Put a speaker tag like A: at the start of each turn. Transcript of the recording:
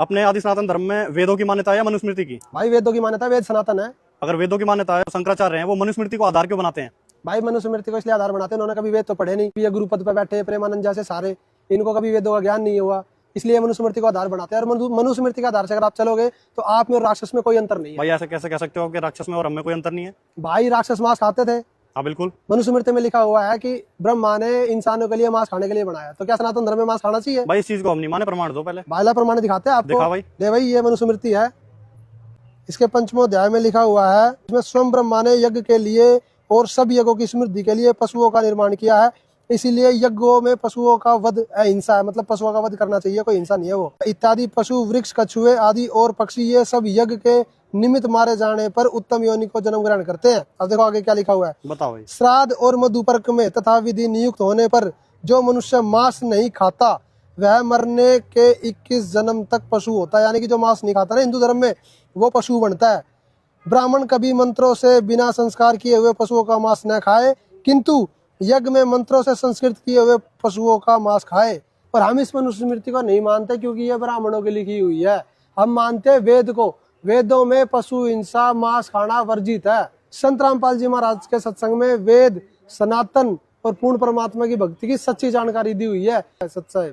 A: अपने आदि सनातन धर्म में वेदों की मान्यता है या मनुस्मृति की?
B: भाई वेदों की मान्यता, वेद सनातन है।
A: अगर वेदों की मान्यता है तो शंकराचार्य हैं, वो मनुस्मृति को आधार क्यों बनाते हैं?
B: भाई मनुस्मृति को इसलिए आधार बनाते हैं, उन्होंने कभी वेद तो पढ़े नहीं। ये गुरुपद पे बैठे प्रेमानंद जैसे सारे, इनको कभी वेदों का ज्ञान नहीं हुआ, इसलिए मनुस्मृति को आधार बनाते हैं। और मनुस्मृति के आधार से अगर आप चलोगे तो आप में और राक्षस में कोई अंतर नहीं है।
A: भाई ऐसे कैसे कह सकते हो कि राक्षस में और हम में कोई अंतर नहीं है?
B: भाई राक्षस मांस खाते थे।
A: हाँ बिल्कुल।
B: मनुस्मृति में लिखा हुआ है कि ब्रह्मा ने इंसानों के लिए मांस खाने के लिए बनाया, तो क्या सनातन धर्म में मांस खाना चाहिए?
A: भाई इस चीज को हम नहीं माने, प्रमाण दो पहले।
B: बाइला प्रमाण दिखाते हैं आपको।
A: दिखा भाई।
B: दे भाई, ये मनुस्मृति है, इसके 5वें अध्याय में लिखा हुआ है, इसमें स्वयं ब्रह्मा ने यज्ञ के लिए और सब यज्ञों की समृद्धि के लिए पशुओं का निर्माण किया है, इसीलिए यज्ञों में पशुओं का वध अहिंसा है, मतलब पशुओं का वध करना चाहिए, कोई हिंसा नहीं है वो। इत्यादि पशु, वृक्ष, कछुए आदि और पक्षी, ये सब यज्ञ के निमित्त मारे जाने पर उत्तम योनि को जन्म ग्रहण करते हैं। अब देखो आगे क्या लिखा हुआ है,
A: बताओ भाई।
B: श्राद्ध और मधुपर्क में तथा विधि नियुक्त होने पर जो मनुष्य मांस नहीं खाता वह मरने के 21 जन्म तक पशु होता है। यानी कि जो मांस नहीं खाता ना हिंदू धर्म में, वो पशु बनता है। ब्राह्मण कभी मंत्रों से बिना संस्कार किए हुए पशुओं का मांस न खाए, किंतु यज्ञ में मंत्रों से संस्कृत किए हुए पशुओं का मांस खाए। और हम इस मनुस्मृति को नहीं मानते क्योंकि ये ब्राह्मणों की लिखी हुई है। हम मानते हैं वेद को। वेदों में पशु हिंसा, मांस खाना वर्जित है। संत रामपाल जी महाराज के सत्संग में वेद, सनातन और पूर्ण परमात्मा की भक्ति की सच्ची जानकारी दी हुई है। सत्संग